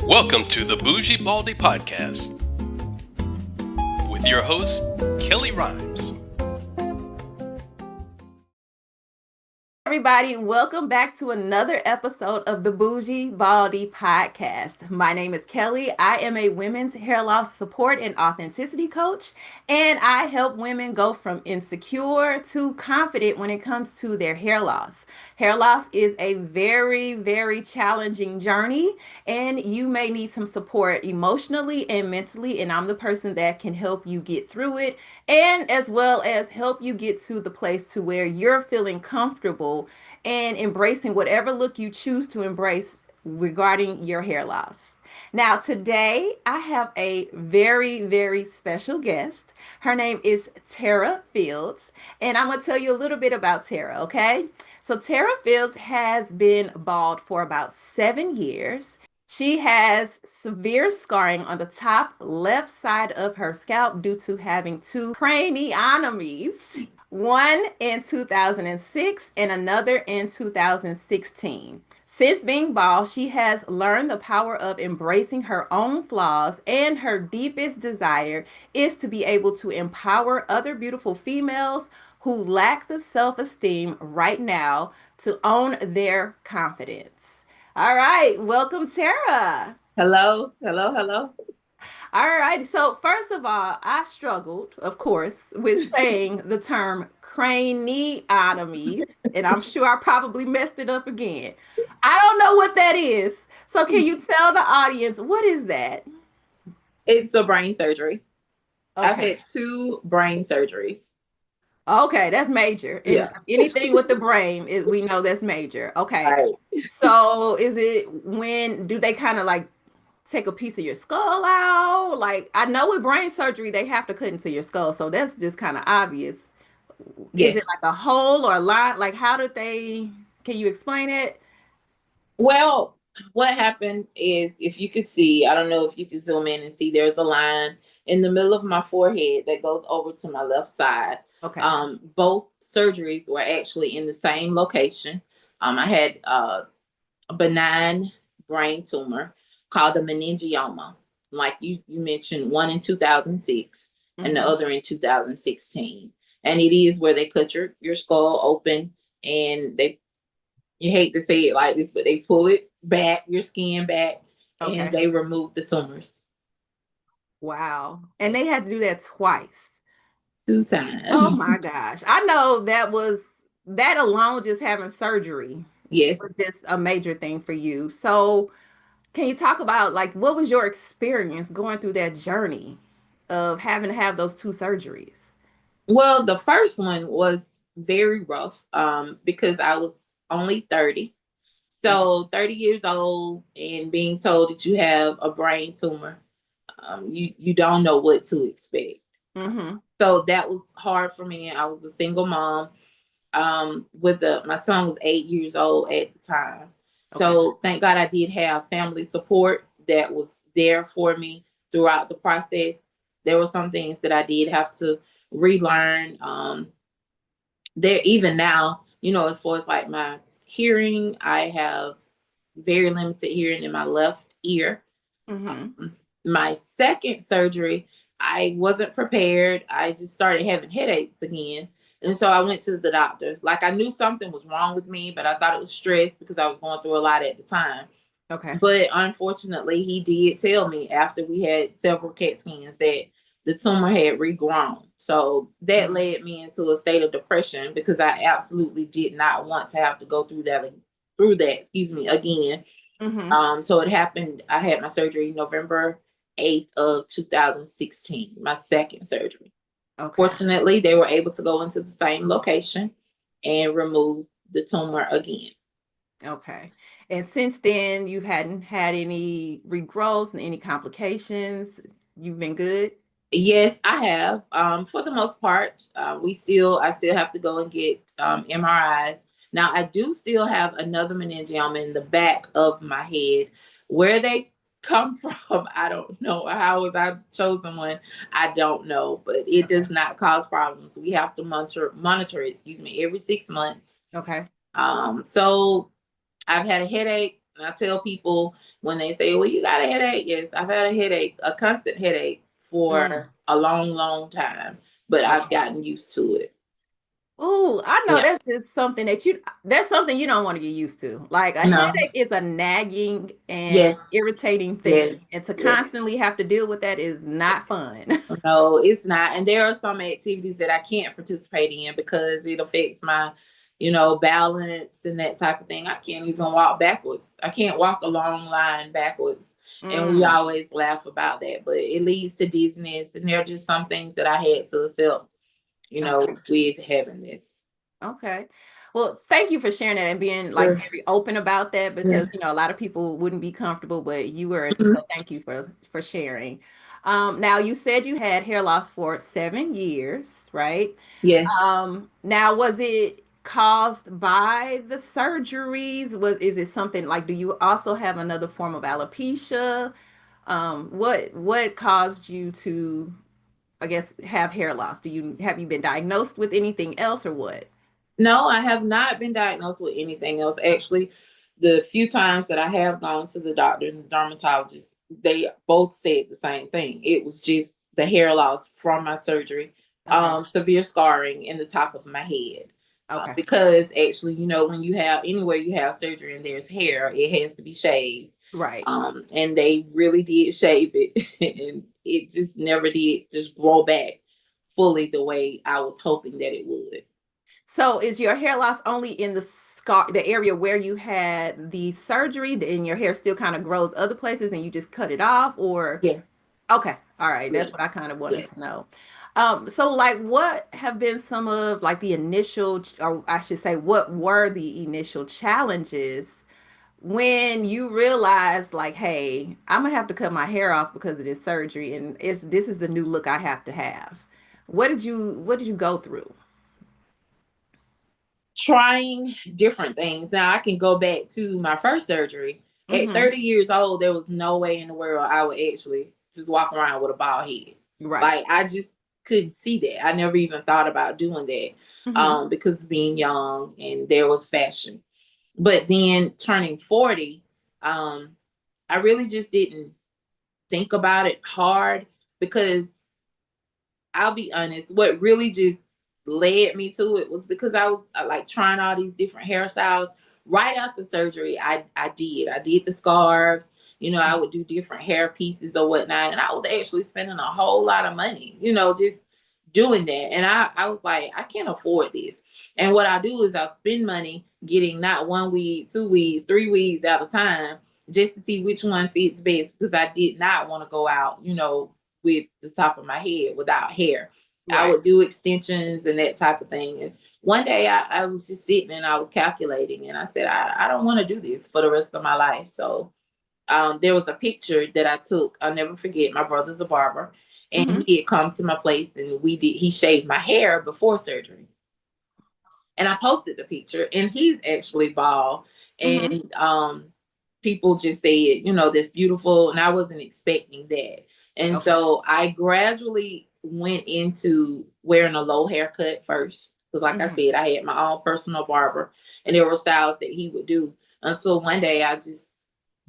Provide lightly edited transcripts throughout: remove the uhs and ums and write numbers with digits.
Welcome to the Bougie Baldie Podcast with your host, Kellie Rhymes. Everybody, welcome back to another episode of the Bougie Baldie Podcast. My name is Kellie. I am a women's hair loss support and authenticity coach, and I help women go from insecure to confident when it comes to their hair loss. Hair loss is a very, very challenging journey, and you may need some support emotionally and mentally, and I'm the person that can help you get through it, and as well as help you get to the place to where you're feeling comfortable and embracing whatever look you choose to embrace regarding your hair loss. Now, today I have a very, very special guest. Her name is Tara Fields, and I'm going to tell you a little bit about Tara, okay? So, Tara Fields has been bald for about 7 years. She has severe scarring on the top left side of her scalp due to having two craniotomies, one in 2006 and another in 2016. Since being bald, she has learned the power of embracing her own flaws, and her deepest desire is to be able to empower other beautiful females who lack the self-esteem right now to own their confidence. All right, welcome, Tara. Hello. All right, so first of all, I struggled, of course, with saying the term craniotomies, and I'm sure I probably messed it up again. I don't know what that is. So can you tell the audience, what is that? It's a brain surgery. Okay. I've had 2 brain surgeries. Okay, that's major. Yeah. Anything with the brain, we know that's major. Okay. Right. So is it when do they kind of like take a piece of your skull out? Like, I know with brain surgery, they have to cut into your skull. So that's just kind of obvious. Yes. Is it like a hole or a line? Like, can you explain it? Well, what happened is, if you could see, I don't know if you can zoom in and see, there's a line in the middle of my forehead that goes over to my left side. Okay. Both surgeries were actually in the same location. I had a benign brain tumor called a meningioma. Like you mentioned, one in 2006 and the other in 2016. And it is where they cut your skull open, and you hate to say it like this, but they pull it back, your skin back, and they remove the tumors. Wow. And they had to do that twice. 2 times. Oh my gosh. I know that alone, just having surgery. Yes. Was just a major thing for you. So can you talk about, like, what was your experience going through that journey of having to have those 2 surgeries? Well, the first one was very rough because I was only 30. So 30 years old and being told that you have a brain tumor, you don't know what to expect. So that was hard for me. I was a single mom. My son was 8 years old at the time. So thank God I did have family support that was there for me throughout the process. There were some things that I did have to relearn. There, even now, as far as like my hearing, I have very limited hearing in my left ear. My second surgery, I wasn't prepared. I just started having headaches again. And so I went to the doctor. Like, I knew something was wrong with me, but I thought it was stress because I was going through a lot at the time. Okay. But unfortunately, he did tell me after we had several CAT scans that the tumor had regrown. So that led me into a state of depression because I absolutely did not want to have to go through that again. So it happened. I had my surgery November 8th of 2016, my second surgery. Fortunately, they were able to go into the same location and remove the tumor again. Okay. And since then, you hadn't had any regrowths and any complications. You've been good? Yes, I have. For the most part, I still have to go and get MRIs. Now, I do still have another meningioma in the back of my head. Where they come from, I don't know. How was I chosen one? I don't know, but it does not cause problems. We have to monitor it, every 6 months. Okay. So I've had a headache. And I tell people when they say, well, you got a headache. Yes, I've had a headache, a constant headache Mm. for a long, long time, but I've Okay. gotten used to it. Oh, I know Yeah. that's just something that's something you don't want to get used to. Like a No. headache is a nagging and Yes. irritating Yes. thing. And to Yes. constantly have to deal with that is not fun. No, it's not. And there are some activities that I can't participate in because it affects my, balance and that type of thing. I can't even walk backwards. I can't walk a long line backwards. And we Mm, always laugh about that, but it leads to dizziness. And there are just some things that I had to accept, okay. with having this. Okay. Well, thank you for sharing that and being like Sure. very open about that Yeah. because a lot of people wouldn't be comfortable, but you were. Mhm. So thank you for sharing. Now you said you had hair loss for 7 years, right? Yes. Now was it caused by the surgeries? Is it something like do you also have another form of alopecia? What caused you to, I guess, have hair loss? Have you been diagnosed with anything else or what? No, I have not been diagnosed with anything else. Actually, the few times that I have gone to the doctor and the dermatologist, they both said the same thing. It was just the hair loss from my surgery, Okay. severe scarring in the top of my head. Okay. Because actually, when you have anywhere you have surgery and there's hair, it has to be shaved. Right. And they really did shave it, and it just never did just grow back fully the way I was hoping that it would. So is your hair loss only in the area where you had the surgery, and your hair still kind of grows other places and you just cut it off, or Yes. okay, all right, that's Yes. what I kind of wanted Yes. to know. So like what have been some of like the initial, or I should say, what were the initial challenges when you realized like, hey, I'm gonna have to cut my hair off because of this surgery and this is the new look I have to have. What did you go through? Trying different things. Now I can go back to my first surgery. At Mm-hmm. 30 years old, there was no way in the world I would actually just walk around with a bald head. Right. Like I just couldn't see that. I never even thought about doing that Mm-hmm. because being young and there was fashion. But then turning 40, um, I really just didn't think about it hard because I'll be honest, what really just led me to it was because I was like trying all these different hairstyles. Right after surgery, I did the scarves. I would do different hair pieces or whatnot, and I was actually spending a whole lot of money. Just doing that, and I was like, I can't afford this. And what I do is I spend money getting not one weed, 2 weeds, 3 weeds at a time, just to see which one fits best because I did not want to go out, with the top of my head without hair. I Right. would do extensions and that type of thing. And one day I was just sitting and I was calculating and I said, I don't want to do this for the rest of my life. So there was a picture that I took. I'll never forget. My brother's a barber and Mm-hmm. he had come to my place and he shaved my hair before surgery. And I posted the picture and he's actually bald. Mm-hmm. And people just said, that's beautiful. And I wasn't expecting that. And Okay. so I gradually went into wearing a low haircut first. Because like I Mm-hmm. said, I had my own personal barber and there were styles that he would do. And so one day I just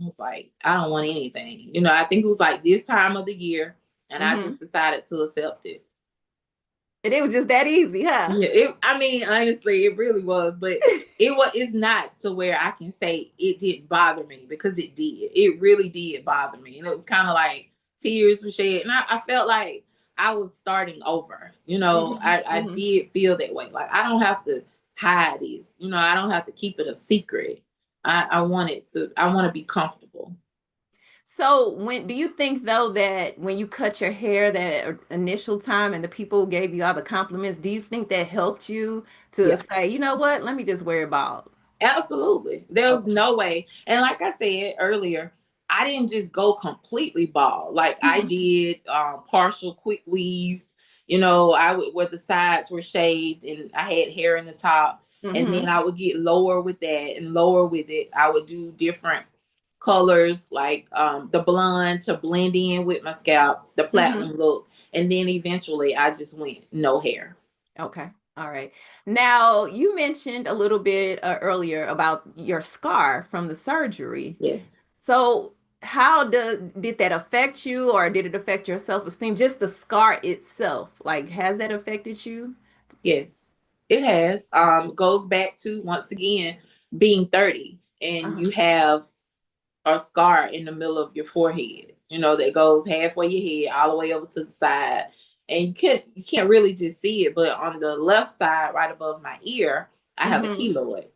was like, I don't want anything. I think it was like this time of the year. And I Mm-hmm. just decided to accept it. And it was just that easy, huh? Yeah, I mean, honestly, it really was, but it's not to where I can say it didn't bother me because it did. It really did bother me. And it was kind of like tears were shed. And I felt like I was starting over. Mm-hmm. I Mm-hmm. did feel that way. Like I don't have to hide this. I don't have to keep it a secret. I want to be comfortable. So when do you think though that when you cut your hair that initial time and the people gave you all the compliments, do you think that helped you to Yeah. say, you know what, let me just wear it bald? Absolutely. There was Okay. no way. And like I said earlier, I didn't just go completely bald. Like I Mm-hmm. did partial quick weaves. I would where the sides were shaved and I had hair in the top. And then Mm-hmm. I would get lower with that and lower with it. I would do different colors like the blonde to blend in with my scalp, the Mm-hmm. platinum look. And then eventually I just went no hair. Okay. All right. Now, you mentioned a little bit earlier about your scar from the surgery. Yes. So, how did that affect you, or did it affect your self-esteem? Just the scar itself. Like, has that affected you? Yes, it has. Goes back to, once again, being 30 and Uh-huh. you have a scar in the middle of your forehead, that goes halfway your head all the way over to the side. And you can't really just see it, but on the left side, right above my ear, I have a Mm-hmm. keloid.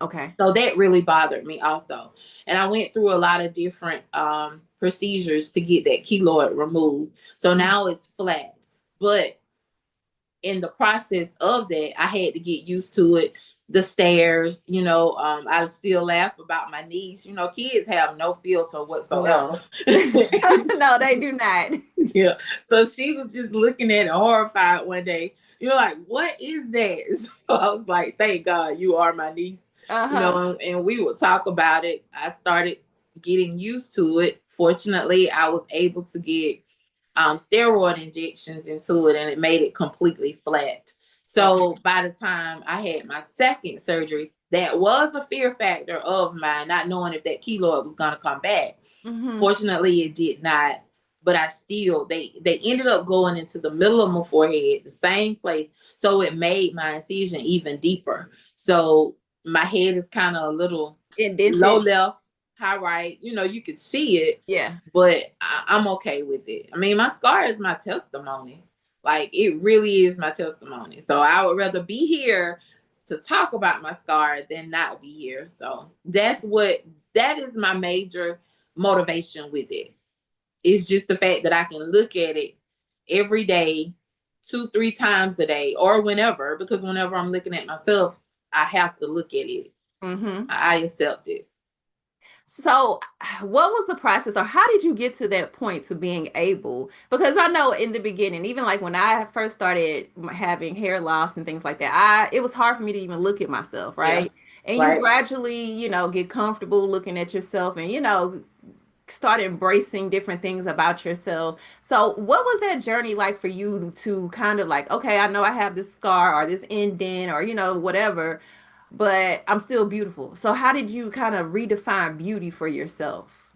Okay. So that really bothered me also. And I went through a lot of different procedures to get that keloid removed. So now it's flat. But in the process of that, I had to get used to it. The stairs, I still laugh about my niece. Kids have no filter whatsoever. No. No, they do not. Yeah. So she was just looking at it horrified one day. You're like, what is that? So I was like, thank God you are my niece. Uh-huh. And we would talk about it. I started getting used to it. Fortunately, I was able to get steroid injections into it, and it made it completely flat. Okay. So by the time I had my second surgery, that was a fear factor of mine, not knowing if that keloid was going to come back. Mm-hmm. Fortunately, it did not. But I still, they ended up going into the middle of my forehead, the same place. So it made my incision even deeper. So my head is kind of a little low Indented. left, high right. You can see it, Yeah. but I'm okay with it. I mean, my scar is my testimony. Like, it really is my testimony. So I would rather be here to talk about my scar than not be here. So that is my major motivation with it. It's just the fact that I can look at it every day, 2, 3 times a day, or whenever, because whenever I'm looking at myself, I have to look at it. Mm-hmm. I accept it. So, what was the process, or how did you get to that point to being able? Because I know in the beginning, even like when I first started having hair loss and things like that, it was hard for me to even look at myself, Yeah. right? And you Right. gradually, get comfortable looking at yourself, and start embracing different things about yourself. So, what was that journey like for you to kind of like, okay, I know I have this scar or this indent or whatever, but I'm still beautiful. So how did you kind of redefine beauty for yourself?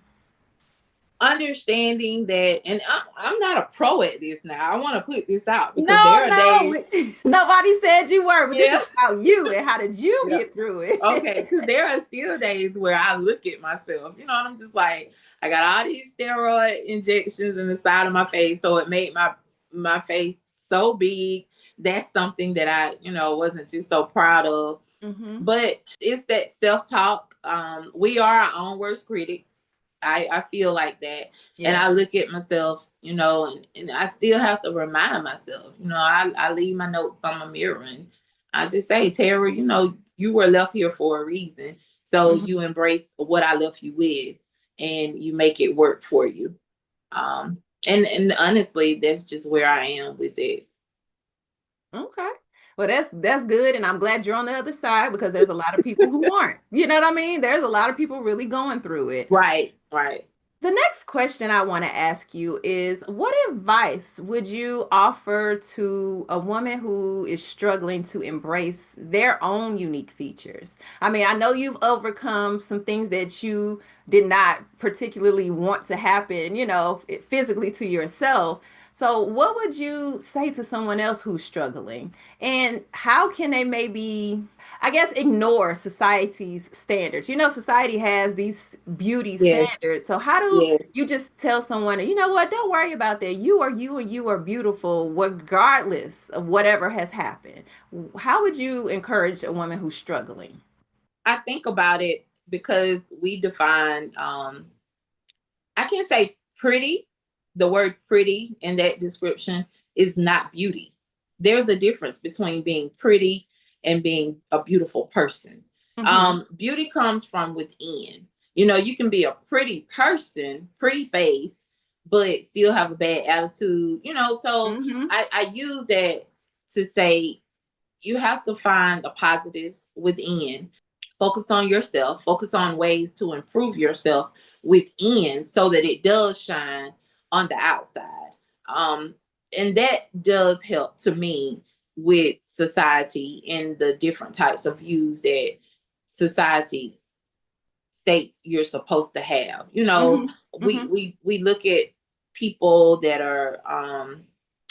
Understanding that, and I'm not a pro at this now. I want to put this out because No, there are days. no, nobody said you were, but this Yeah. is about you and how did you Yeah. get through it? Okay, because there are still days where I look at myself, and I'm just like, I got all these steroid injections in the side of my face, so it made my face so big. That's something that I, wasn't just so proud of. Mm-hmm. But it's that self-talk. We are our own worst critic. I feel like that. And Yeah. I look at myself, and I still have to remind myself, I leave my notes on my mirror and I just say, Tara, you were left here for a reason. So Mm-hmm. you embrace what I left you with and you make it work for you. Um, and honestly, that's just where I am with it. Okay. Well, that's good, and I'm glad you're on the other side because there's a lot of people who aren't. You know what I mean? There's a lot of people really going through it. Right, right. The next question I want to ask you is, what advice would you offer to a woman who is struggling to embrace their own unique features? I mean, I know you've overcome some things that you did not particularly want to happen, physically to yourself. So, what would you say to someone else who's struggling? And how can they maybe, I guess, ignore society's standards? Society has these beauty Yes, standards. So, how do yes. you just tell someone, you know what, don't worry about that? You are you and you are beautiful regardless of whatever has happened. How would you encourage a woman who's struggling? I think about it because we define I can't say pretty. The word pretty in that description is not beauty. There's a difference between being pretty and being a beautiful person. Mm-hmm. Beauty comes from within. You can be a pretty person, pretty face, but still have a bad attitude. So Mm-hmm. I use that to say you have to find the positives within. Focus on yourself, focus on ways to improve yourself within so that it does shine on the outside. And that does help to me with society and the different types of views that society states you're supposed to have. You know, we look at people that are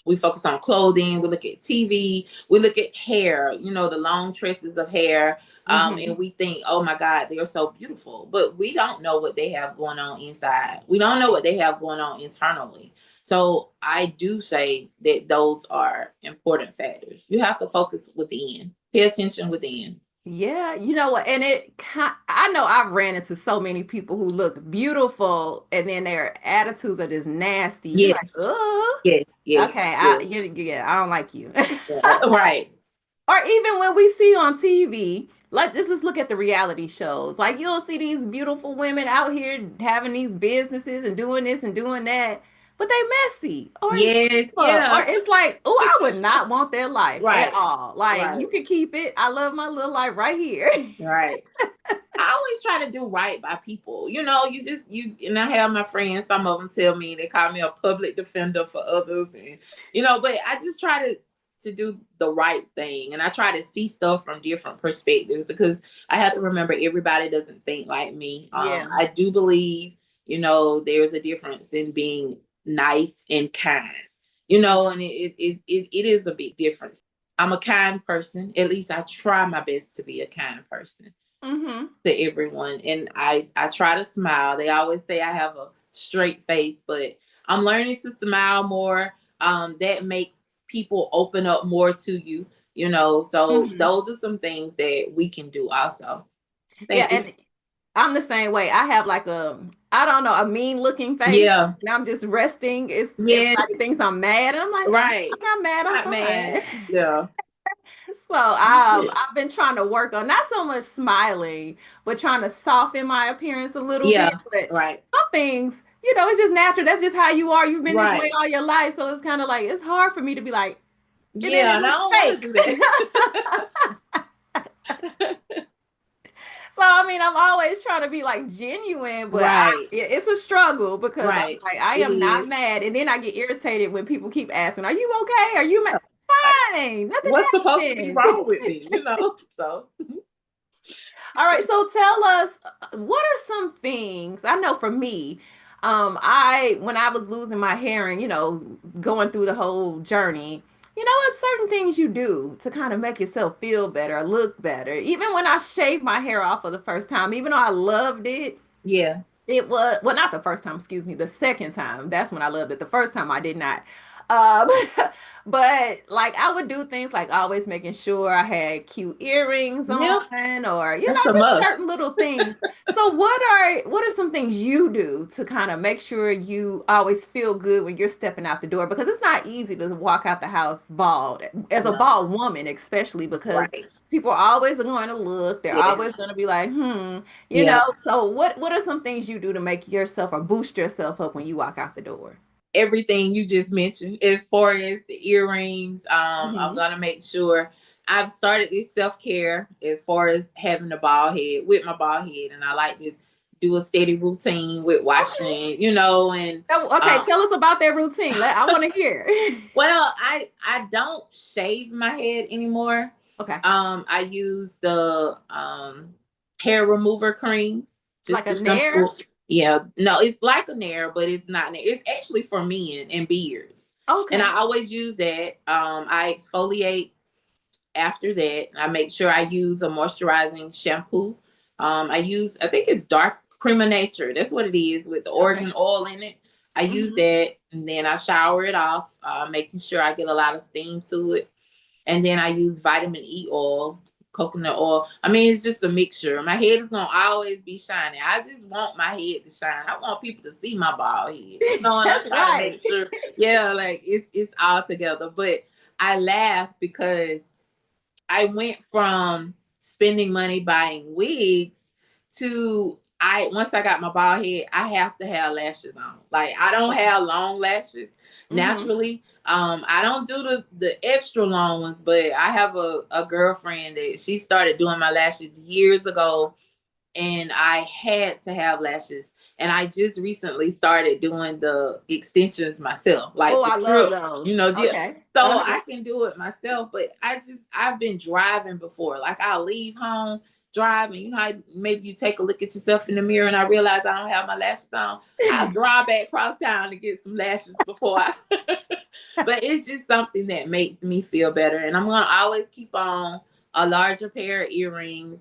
we focus on clothing, we look at TV, we look at hair, you know, the long tresses of hair, and we think, oh my God, they're so beautiful. But we don't know what they have going on inside. We don't know what they have going on internally. So I do say that those are important factors. You have to focus within, pay attention within. Yeah, you know what? And I know I've ran into so many people who look beautiful and then their attitudes are just nasty. You're like, Yes, oh, yes, yes, okay, yes. yeah, I don't like you. Yeah, right. Or even when we see on TV, like just let's look at the reality shows. Like you'll see these beautiful women out here having these businesses and doing this and doing that, but they messy or Yes, or yeah. it's like, oh, I would not want their life at Right, all. Like right, you can keep it. I love my little life right here. right. I always try to do right by people. You know, you and I have my friends, some of them tell me they call me a public defender for others, and you know, but I just try to do the right thing, and I try to see stuff from different perspectives because I have to remember everybody doesn't think like me. Yeah. I do believe, you know, there's a difference in being nice and kind. You know, and it is a big difference. I'm a kind person. At least I try my best to be a kind person to everyone, and I try to smile. They always say I have a straight face, but I'm learning to smile more. That makes people open up more to you, you know. So those are some things that we can do also. Yeah, Thank you. and I'm the same way. I have like I don't know, a mean looking face, Yeah. and I'm just resting. It's Yes. everybody thinks I'm mad, and I'm like, Right. I'm not mad. I'm Not mad. fine. Yeah. So Yeah. I've been trying to work on not so much smiling, but trying to soften my appearance a little bit. Yeah. But Right. some things, you know, it's just natural. That's just how you are. You've been this way Right. all your life, so it's kind of like it's hard for me to be like, and then Yeah, it and I looks don't want to fake. do that. So I mean, I'm always trying to be like genuine, but Right. it's a struggle because I'm Right. like, I It am not is. mad, and then I get irritated when people keep asking, "Are you okay? Are you mad?" Like, Fine, nothing what's supposed to be happened. wrong with me, you know? So All right, so tell us, what are some things? I know for me, I when I was losing my hair and going through the whole journey, it's certain things you do to kind of make yourself feel better, or look better. Even when I shaved my hair off for the first time, even though I loved it, yeah. it was, well, not the first time, excuse me, the second time. That's when I loved it. The first time I did not. But like I would do things like always making sure I had cute earrings Yeah. on, or That's a just must. certain little things. So what are some things you do to kind of make sure you always feel good when you're stepping out the door? Because it's not easy to walk out the house bald, as a No. bald woman, especially because Right. people are always going to look. They're Yes. always going to be like, Yeah. So what are some things you do to make yourself or boost yourself up when you walk out the door? Everything you just mentioned, as far as the earrings, I'm gonna make sure I've started this self-care as far as having a bald head with my bald head, and I like to do a steady routine with Okay. washing, you know, and Okay, tell us about that routine. I want to hear. well, I don't shave my head anymore. Okay. I use the hair remover cream, just Like a the nair? simple. Yeah, no, it's like a nair, but it's not nair. It's actually for men and beards, and Okay. I always use that. I exfoliate after that. I make sure I use a moisturizing shampoo. I think it's dark cream of nature. That's what it is with the Okay. organ oil in it. I use hmm that, and then I shower it off, making sure I get a lot of steam to it. And then I use vitamin E oil, coconut oil. I mean, it's just a mixture. My head is gonna always be shining. I just want my head to shine. I want people to see my bald head, you know, and I That's try to right. make sure, yeah, like it's all together. But I laugh because I went from spending money buying wigs to once I got my bald head, I have to have lashes on. Like I don't Okay. have long lashes hmm naturally. I don't do the extra long ones, but I have a girlfriend that she started doing my lashes years ago, and I had to have lashes. And I just recently started doing the extensions myself, like Oh, the I love trip, those. just Okay. so I can do it myself. But I've been driving before. Like I'll leave home, drive, and you know how maybe you take a look at yourself in the mirror and I realize I don't have my lashes on. I'll drive back across town to get some lashes before I but it's just something that makes me feel better. And I'm gonna always keep on a larger pair of earrings,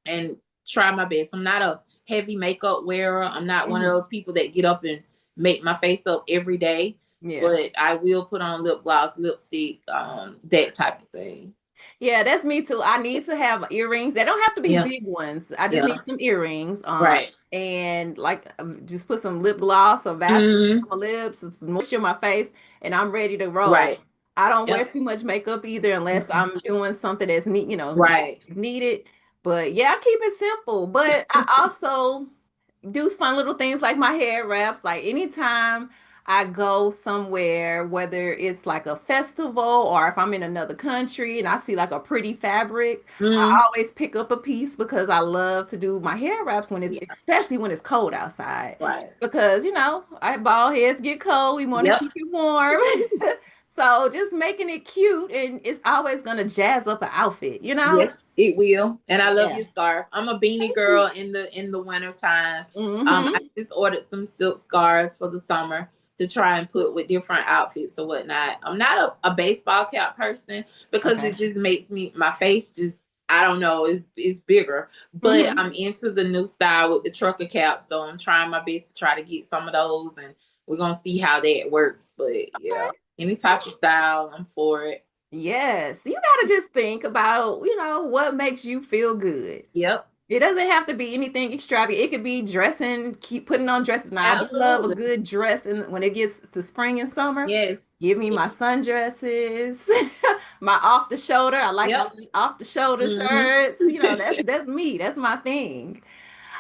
and try my best. I'm not a heavy makeup wearer. I'm not one of those people that get up and make my face up every day. Yeah. But I will put on lip gloss, lipstick, that type of thing. Yeah, that's me too. I need to have earrings. They don't have to be Yeah. big ones. I just Yeah. need some earrings. Right. And like just put some lip gloss or Vaseline Mm-hmm. on my lips, some moisture on my face, and I'm ready to roll. Right. I don't wear Yep. too much makeup either unless I'm doing something that's Right. is needed. But yeah, I keep it simple. But I also do fun little things like my hair wraps. Like anytime I go somewhere, whether it's like a festival or if I'm in another country and I see like a pretty fabric, Mm-hmm. I always pick up a piece because I love to do my hair wraps when it's, Yeah. especially when it's cold outside. Right. Because, our bald heads get cold. We want to Yep. keep it warm. So just making it cute and it's always going to jazz up an outfit, you know? Yes, it will. And I love Yeah. your scarf. I'm a beanie girl in the winter time. I Mm-hmm. just ordered some silk scarves for the summer to try and put with different outfits or whatnot. I'm not a baseball cap person because Okay. it just makes my face just, I don't know, it's bigger. But Mm-hmm. I'm into the new style with the trucker cap, so I'm trying my best to try to get some of those, and we're gonna see how that works. But yeah, any type of style, I'm for it. Yes, you got to just think about, what makes you feel good. Yep. It doesn't have to be anything extravagant. It could be dressing, keep putting on dresses. Now, I do love a Absolutely. good dress when it gets to spring and summer. Yes. Give me my sundresses, my off the shoulder. I like my Yep. off the shoulder Hmm. shirts. That's me. That's my thing.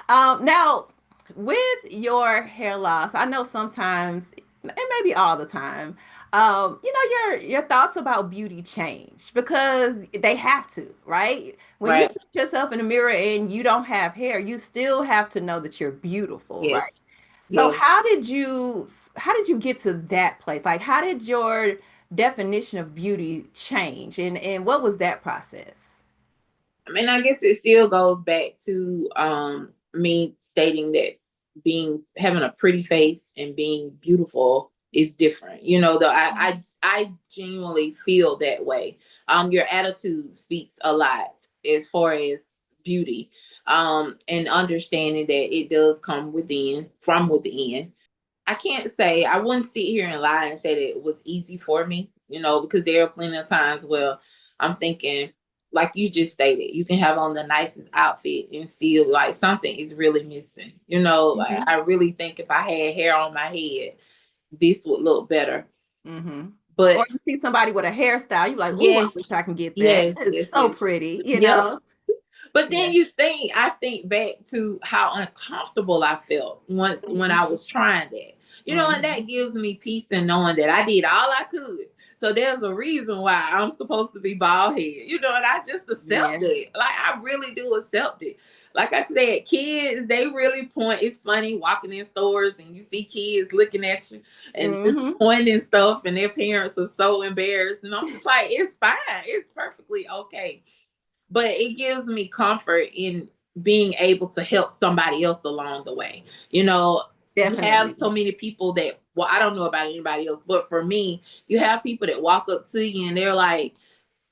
Now, with your hair loss, I know sometimes, and maybe all the time, your thoughts about beauty change because they have to, right? When you Right. look at yourself in the mirror and you don't have hair, you still have to know that you're beautiful, right? Yes. So Yes. how did you get to that place? Like how did your definition of beauty change and what was that process? I mean, I guess it still goes back to me stating that having a pretty face and being beautiful is different. Though I genuinely feel that way. Your attitude speaks a lot as far as beauty. And understanding that it does come from within. I wouldn't sit here and lie and say that it was easy for me, because there are plenty of times where I'm thinking, like you just stated, you can have on the nicest outfit and still like something is really missing. Like Mm-hmm. I really think if I had hair on my head, this would look better. Mm-hmm. Or But you see somebody with a hairstyle, you're like, "Ooh, I yes, wish I can get that. yes, It's yes, so yes. pretty," Yep. But Yeah. then I think back to how uncomfortable I felt once when I Mm-hmm. was trying that. And Mm-hmm. that gives me peace in knowing that I did all I could. So there's a reason why I'm supposed to be bald head, and I just accept Yeah. it. Like I really do accept it. Like I said, kids, they really point. It's funny walking in stores and you see kids looking at you and just Mm-hmm. pointing stuff, and their parents are so embarrassed. And I'm just like, it's fine. It's perfectly okay, but it gives me comfort in being able to help somebody else along the way. You have so Definitely. many people that, well, I don't know about anybody else, but for me, you have people that walk up to you and they're like,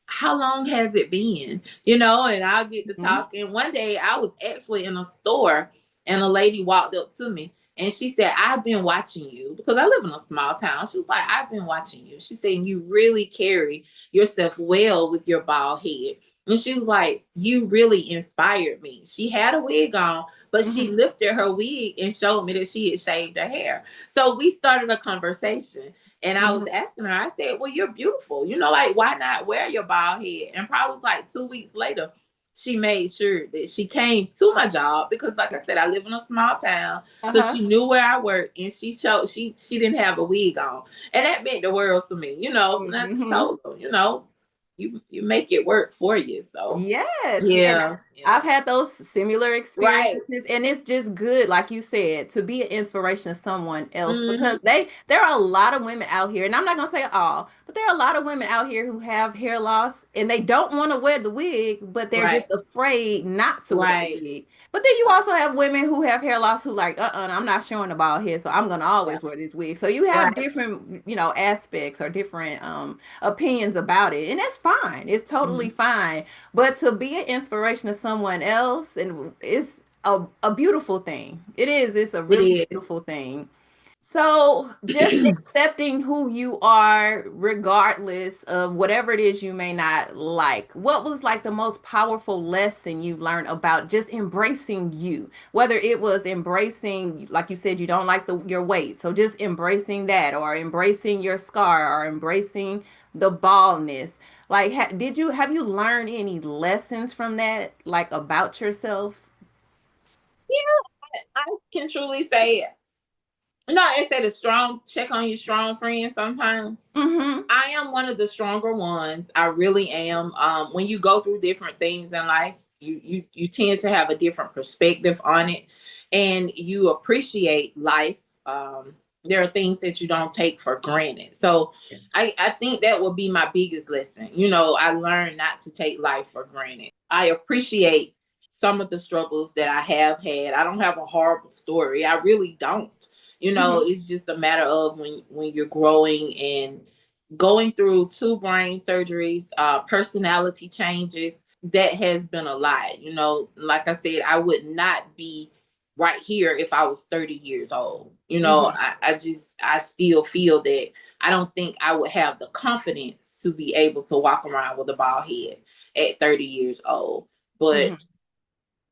how long has it been? And I'll get to Mm-hmm. talking. One day I was actually in a store and a lady walked up to me and she said, I've been watching you because I live in a small town. She was like, I've been watching you. She said, you really carry yourself well with your bald head. And she was like, you really inspired me. She had a wig on, but she Mm-hmm. lifted her wig and showed me that she had shaved her hair. So we started a conversation. And I was Mm-hmm. asking her, I said, well, you're beautiful. Like, why not wear your bald head? And probably like 2 weeks later, she made sure that she came to my job because, like I said, I live in a small town. So Uh-huh. she knew where I worked and she showed she didn't have a wig on. And that meant the world to me, And I just Mm-hmm. told her, you make it work for you. So Yes. And yeah. I've had those similar Right. experiences, and it's just good, like you said, to be an inspiration to someone else, Mm-hmm. because there are a lot of women out here, and I'm not gonna say all, but there are a lot of women out here who have hair loss and they don't want to wear the wig, but they're Right. just afraid not to wear the Right. wig. But then you Right. also have women who have hair loss who like, I'm not showing the bald head, so I'm gonna Yeah. always wear this wig. So you have Right. different, aspects or different opinions about it, and that's fine. It's totally Mhm. fine. But to be an inspiration to someone else, and it's a beautiful thing. It is. It's a It really is. beautiful thing. So just accepting who you are, regardless of whatever it is you may not like. What was like the most powerful lesson you learned about just embracing you? Whether it was embracing, like you said, you don't like your weight, so just embracing that, or embracing your scar, or embracing the baldness. Like, have you learned any lessons from that, like about yourself? Yeah, I can truly say, I said a strong check on your strong friend sometimes. Mm-hmm. I am one of the stronger ones. I really am. When you go through different things in life, you tend to have a different perspective on it, and you appreciate life. There are things that you don't take for granted. So I think that would be my biggest lesson. I learned not to take life for granted. I appreciate some of the struggles that I have had. I don't have a horrible story. I really don't. Mm-hmm. It's just a matter of when you're growing and going through two brain surgeries, personality changes. That has been a lot. Like I said, I would not be right here if I was 30 years old. Mm-hmm. I still feel that I don't think I would have the confidence to be able to walk around with a bald head at 30 years old. But Mm-hmm.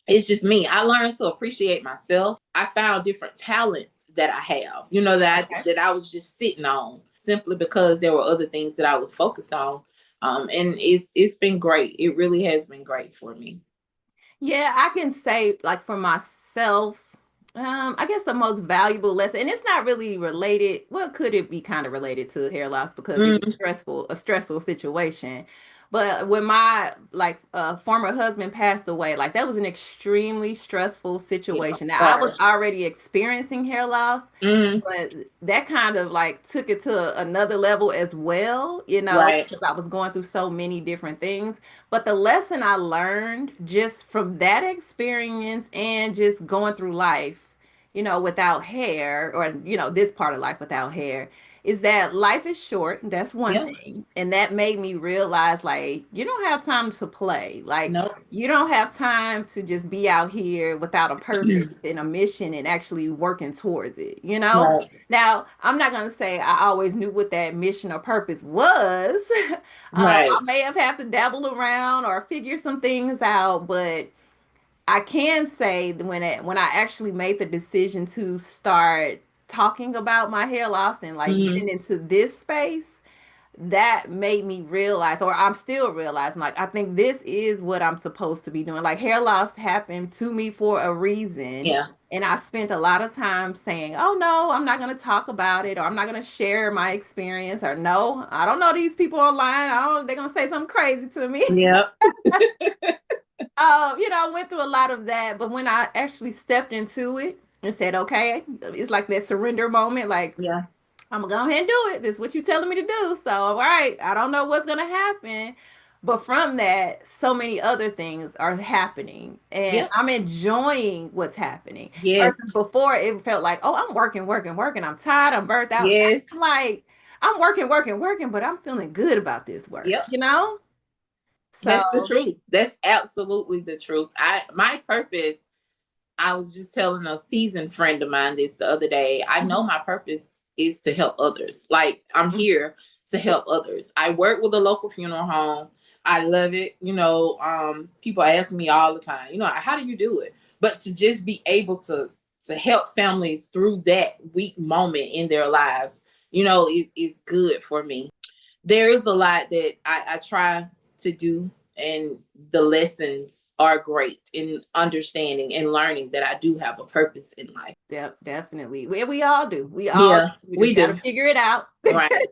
it's just me. I learned to appreciate myself. I found different talents that I have, Okay. that I was just sitting on simply because there were other things that I was focused on. And it's been great. It really has been great for me. Yeah, I can say, like, for myself, I guess the most valuable lesson, and it's not really related. Well, could it be kind of related to hair loss because it was Mm, a stressful situation. But when my like former husband passed away, like that was an extremely stressful yeah, situation. Now I was hard. already experiencing hair loss, Mm, but that kind of like took it to another level as well, right. because I was going through so many different things. But the lesson I learned just from that experience and just going through life, without hair, or, this part of life without hair, is that life is short. That's one Yeah. thing. And that made me realize, like, you don't have time to play. Like, No. you don't have time to just be out here without a purpose and a mission and actually working towards it? Right. Now, I'm not going to say I always knew what that mission or purpose was. Right. I may have had to dabble around or figure some things out, but I can say that when I actually made the decision to start talking about my hair loss and like Mm, getting into this space, that made me realize, or I'm still realizing, like, I think this is what I'm supposed to be doing. Like, hair loss happened to me for a reason. yeah. And I spent a lot of time saying, oh, no, I'm not going to talk about it, or I'm not going to share my experience, or no, I don't know these people online. They're going to say something crazy to me. Yeah. I went through a lot of that. But when I actually stepped into it and said, okay, it's like that surrender moment, like, Yeah. I'm gonna go ahead and do it. This is what you're telling me to do. So, all right, I don't know what's gonna happen. But from that, so many other things are happening. And Yeah. I'm enjoying what's happening. Yes. Versus before, it felt like, oh, I'm working, working, working. I'm tired, I'm burnt out. Now Yes. I'm like, I'm working, working, working, but I'm feeling good about this work, Yep. That's the So, truth. That's absolutely the truth. My purpose, I was just telling a seasoned friend of mine this the other day. I know mhm, my purpose is to help others. Like, I'm mhm, here to help others. I work with a local funeral home. I love it. People ask me all the time, how do you do it? But to just be able to help families through that weak moment in their lives, is good for me. There is a lot that I try to do, and the lessons are great in understanding and learning that I do have a purpose in life. definitely. We all do. We all Yeah, do. We we just got to do. figure it out. Right.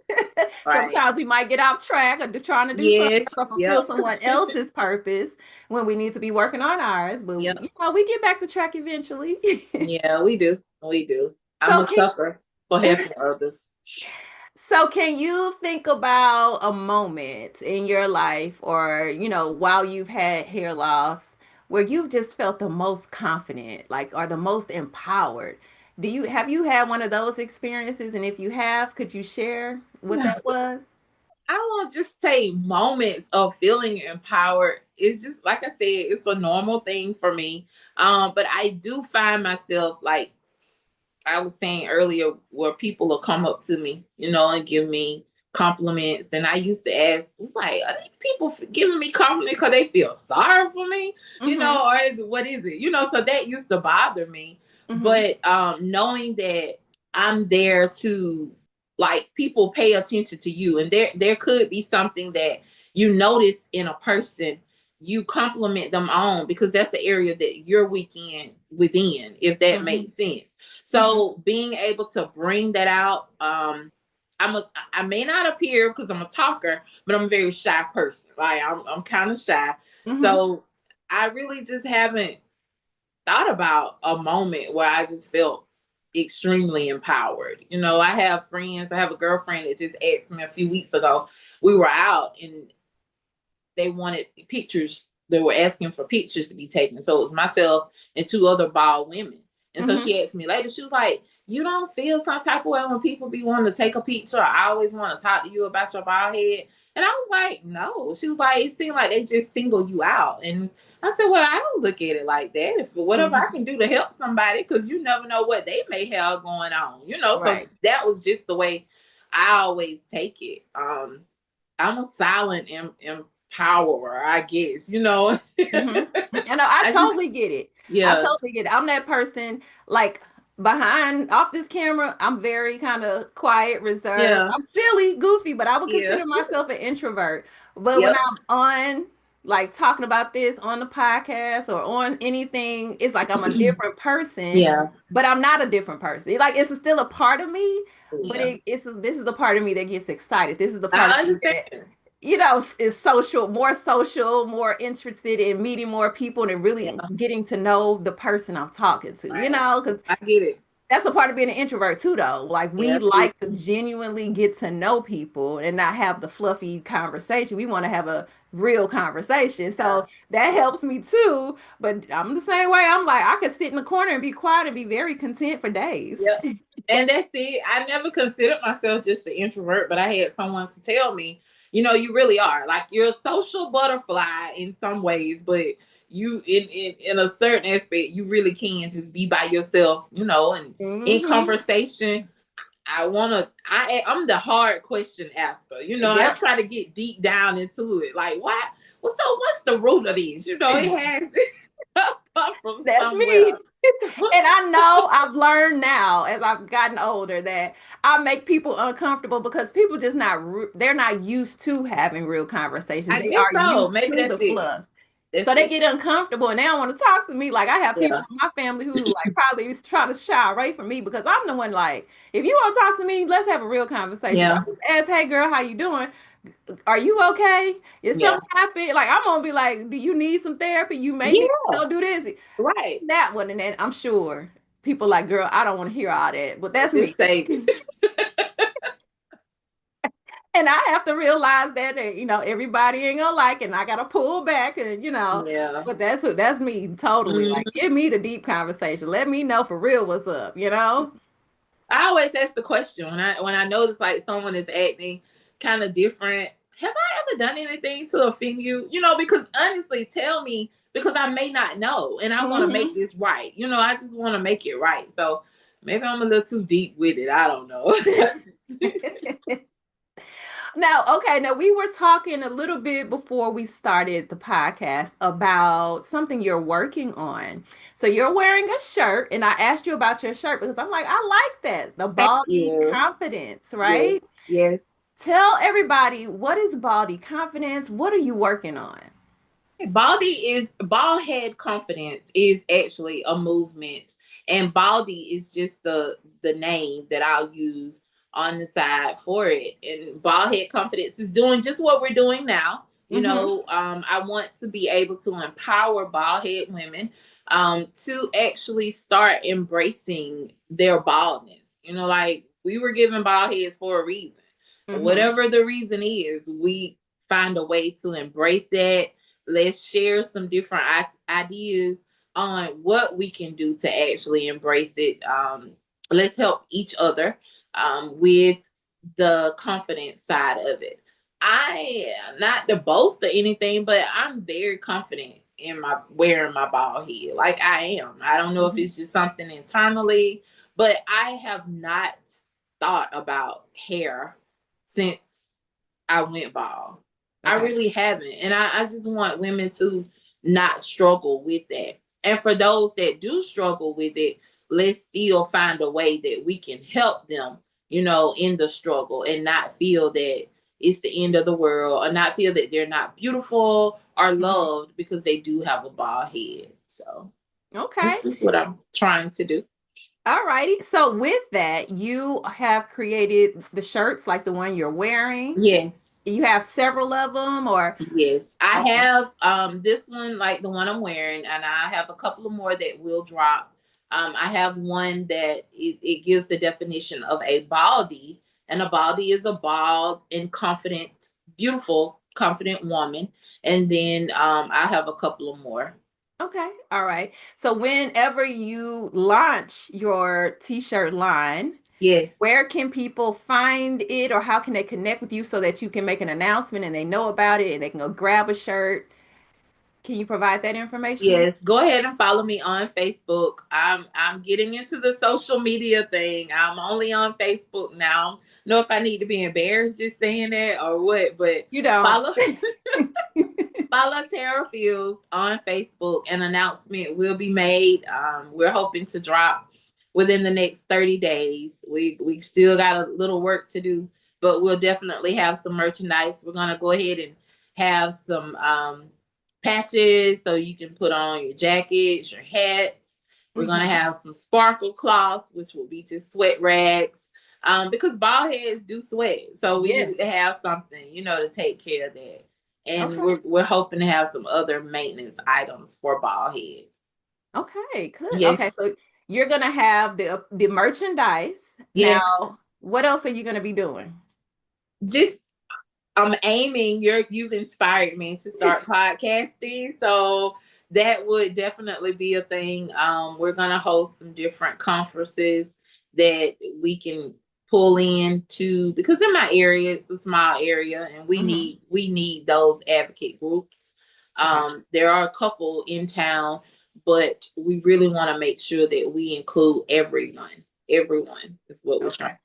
Right. Sometimes we might get off track or trying to do something Yes. else or fulfill Yep. someone else's purpose when we need to be working on ours. But Yep. we get back to track eventually. Yeah, we do. We do. I'm So a sucker for helping others. So can you think about a moment in your life or, while you've had hair loss where you've just felt the most confident, like, or the most empowered? Have you had one of those experiences? And if you have, could you share what Yeah. that was? I won't just say moments of feeling empowered. It's just like I said, it's a normal thing for me. But I do find myself like I was saying earlier, where people will come up to me, and give me compliments. And I used to ask, it's like, are these people giving me compliments because they feel sorry for me, Mm-hmm. or what is it? So that used to bother me. Mm-hmm. But knowing that I'm there to, like, people pay attention to you, and there could be something that you notice in a person, you compliment them on, because that's the area that you're weak in within, if that Mm-hmm. makes sense. Mm-hmm. So being able to bring that out, I may not appear because I'm a talker, but I'm a very shy person. Like I'm kind of shy. Mm-hmm. So I really just haven't thought about a moment where I just felt extremely empowered. I have friends. I have a girlfriend that just asked me a few weeks ago. We were out and they wanted pictures. They were asking for pictures to be taken. So it was myself and two other bald women. And so Mm-hmm. she asked me later, she was like, you don't feel some type of way when people be wanting to take a picture? I always want to talk to you about your bald head. And I was like, no. She was like, it seemed like they just single you out. And I said, well, I don't look at it like that. If whatever I Mm-hmm. can do to help somebody, because you never know what they may have going on, So Right. that was just the way I always take it. I'm a silent empowerer, I guess, Mm-hmm. I know. I I just, totally get it. I yeah, totally get it. I'm that person, like, behind off this camera. I'm very kind of quiet, reserved. yeah, I'm silly, goofy, but I would yeah, consider myself an introvert. But when yep, I'm on, like, talking about this on the podcast or on anything, it's like I'm a different person. yeah, But I'm not a different person. Like, it's still a part of me, but yeah. this is the part of me that gets excited. This is the part of I me understand. that is social, more interested in meeting more people and really Yeah, getting to know the person I'm talking to, right. because I get it. that's a part of being an introvert too, though. Like, we Yeah, absolutely. like to genuinely get to know people and not have the fluffy conversation. We want to have a real conversation. Yeah, So that helps me too. But I'm the same way. I'm like, I could sit in the corner and be quiet and be very content for days. yep. And that's it. I never considered myself just an introvert, but I had someone to tell me, you really are. Like, you're a social butterfly in some ways, but you in a certain aspect, you really can just be by yourself, and in Hmm. conversation. I'm the hard question asker. I Yep. try to get deep down into it. Like, why? Well, so what's the root of this? It has to come from That's me. somewhere. And I know I've learned now as I've gotten older that I make people uncomfortable because people just they're not used to having real conversations. I They guess are so. used Maybe to that's the it. fluff. That's So they it. get uncomfortable and they don't want to talk to me. Like, I have people Yeah. in my family who, like, probably try to shy away from me because I'm the one, like, if you want to talk to me, let's have a real conversation. But Yeah. I just ask, hey girl, how you doing? Are you okay? Is Yeah. something happened? Like, I'm gonna be like, do you need some therapy? You may need to Yeah. go do this. Right. That one, and then I'm sure people like, girl, I don't want to hear all that, but that's me. Just say And I have to realize that everybody ain't gonna like it, and I gotta pull back, and yeah. but that's me totally. Like, Mhm. give me the deep conversation. Let me know for real what's up. I always ask the question when I notice like someone is acting kind of different. Have I ever done anything to offend you? Because honestly, tell me, because I may not know, and I want to make Hmm. this right. I just want to make it right. So maybe I'm a little too deep with it. I don't know. Now, we were talking a little bit before we started the podcast about something you're working on. So you're wearing a shirt, and I asked you about your shirt because I'm like, I like that. The Thank Baldi you. Confidence, Yes. right? Yes. Tell everybody, what is Baldi Confidence? What are you working on? Bald head confidence is actually a movement, and Baldy is just the name that I'll use on the side for it. And Baldi Confidence is doing just what we're doing now. I want to be able to empower bald head women to actually start embracing their baldness. Like we were given bald heads for a reason. Whatever the reason is, we find a way to embrace that. Let's share some different ideas on what we can do to actually embrace it. Let's help each other with the confidence side of it. I am not to boast or anything, but I'm very confident in my wearing my bald head. Like I am. I don't know if it's just something internally, but I have not thought about hair since I went bald. I really haven't. And I just want women to not struggle with that. And for those that do struggle with it, let's still find a way that we can help them, in the struggle and not feel that it's the end of the world or not feel that they're not beautiful or loved because they do have a bald head. So, this is what I'm trying to do. All righty. So with that, you have created the shirts like the one you're wearing. Yes. You have several of them, or? Yes, I have this one, like the one I'm wearing, and I have a couple of more that will drop. I have one that it gives the definition of a baldy, and a baldy is a bald and confident, beautiful, confident woman. And then I have a couple of more. Okay. All right. So whenever you launch your t-shirt line, yes, where can people find it, or how can they connect with you so that you can make an announcement and they know about it and they can go grab a shirt? Can you provide that information? Yes, go ahead and follow me on Facebook. I'm getting into the social media thing. I'm only on Facebook now. Know if I need to be embarrassed just saying that or what, but you don't follow Tara Fields on Facebook. An announcement will be made. We're hoping to drop within the next 30 days. We still got a little work to do, but we'll definitely have some merchandise. We're gonna go ahead and have some patches so you can put on your jackets, your hats. We're gonna have some sparkle cloths, which will be just sweat rags. Because bald heads do sweat, so we need to have something, to take care of that. And we're hoping to have some other maintenance items for bald heads. Okay, good. Yes. Okay, so you're gonna have the merchandise. Yes. Now, what else are you gonna be doing? Just I'm aiming. You've inspired me to start podcasting, so that would definitely be a thing. We're gonna host some different conferences that we can pull into, because in my area it's a small area and we need those advocate groups. There are a couple in town, but we really want to make sure that we include everyone is what we're trying.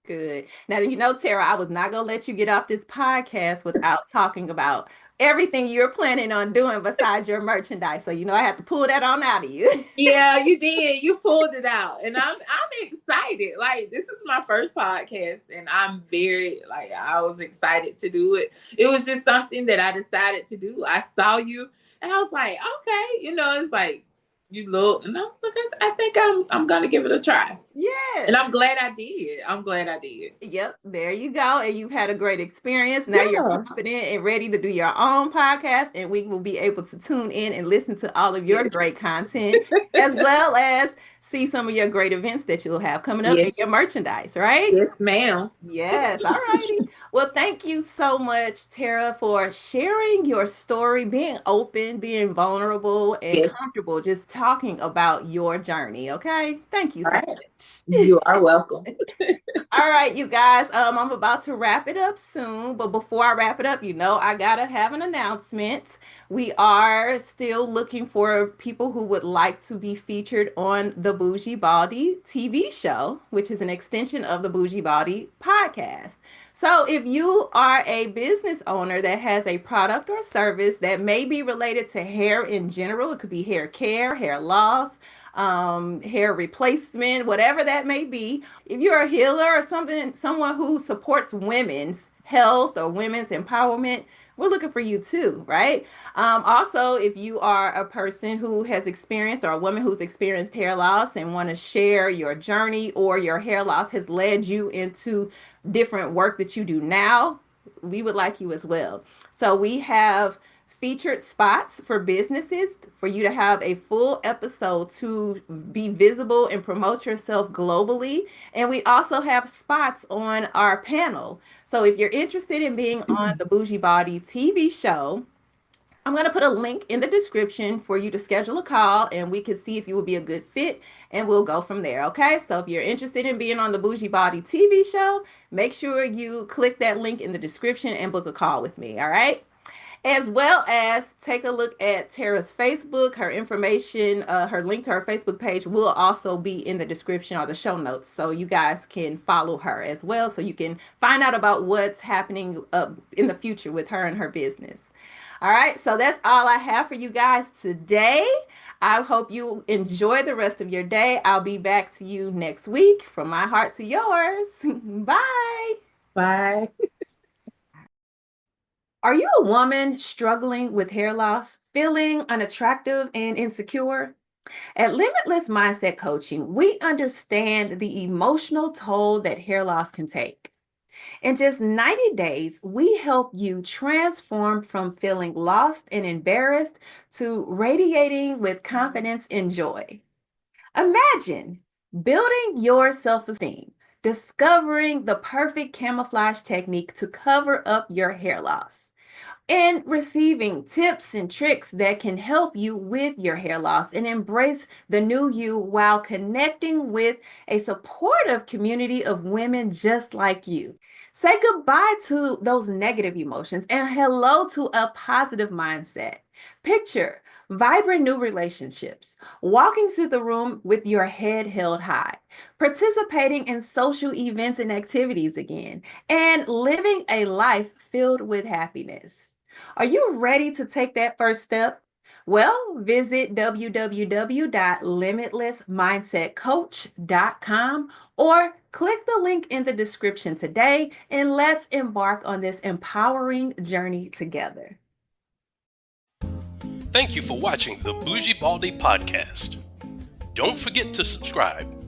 Good. Now, Tara, I was not going to let you get off this podcast without talking about everything you're planning on doing besides your merchandise. So, I have to pull that on out of you. Yeah, you did. You pulled it out. And I'm excited. Like, this is my first podcast and I'm I was excited to do it. It was just something that I decided to do. I saw you and I was like, okay, it's like, you look, and I was like, I think I'm gonna give it a try. Yes. And I'm glad I did. Yep, there you go. And you've had a great experience. Now you're confident and ready to do your own podcast, and we will be able to tune in and listen to all of your great content, as well as see some of your great events that you'll have coming up in your merchandise, right? Yes, ma'am. Yes. All righty. Well, thank you so much, Tara, for sharing your story, being open, being vulnerable, and comfortable, just talking about your journey. Okay. Thank you so much. You are welcome. All right, you guys. I'm about to wrap it up soon, but before I wrap it up, I gotta have an announcement. We are still looking for people who would like to be featured on the Bougie Baldie TV show, which is an extension of the Bougie Baldie Podcast. So if you are a business owner that has a product or service that may be related to hair in general, it could be hair care, hair loss, hair replacement, whatever that may be. If you're a healer or someone who supports women's health or women's empowerment, we're looking for you too, right? Also, if you are a person who has experienced or a woman who's experienced hair loss and want to share your journey, or your hair loss has led you into different work that you do now, we would like you as well. So we have featured spots for businesses for you to have a full episode to be visible and promote yourself globally. And we also have spots on our panel. So if you're interested in being on the Bougie Baldie TV show, I'm going to put a link in the description for you to schedule a call, and we can see if you will be a good fit, and we'll go from there. Okay. So if you're interested in being on the Bougie Baldie TV show, make sure you click that link in the description and book a call with me. All right. As well as take a look at Tara's Facebook. Her information, her link to her Facebook page will also be in the description or the show notes. So you guys can follow her as well. So you can find out about what's happening in the future with her and her business. All right. So that's all I have for you guys today. I hope you enjoy the rest of your day. I'll be back to you next week. From my heart to yours. Bye. Bye. Are you a woman struggling with hair loss, feeling unattractive and insecure? At Limitless Mindset Coaching, we understand the emotional toll that hair loss can take. In just 90 days, we help you transform from feeling lost and embarrassed to radiating with confidence and joy. Imagine building your self-esteem, discovering the perfect camouflage technique to cover up your hair loss, and receiving tips and tricks that can help you with your hair loss and embrace the new you while connecting with a supportive community of women just like you. Say goodbye to those negative emotions and hello to a positive mindset. Picture vibrant new relationships, walking through the room with your head held high, participating in social events and activities again, and living a life filled with happiness. Are you ready to take that first step? Well, visit www.limitlessmindsetcoach.com or click the link in the description today, and let's embark on this empowering journey together. Thank you for watching the Bougie Baldie Podcast. Don't forget to subscribe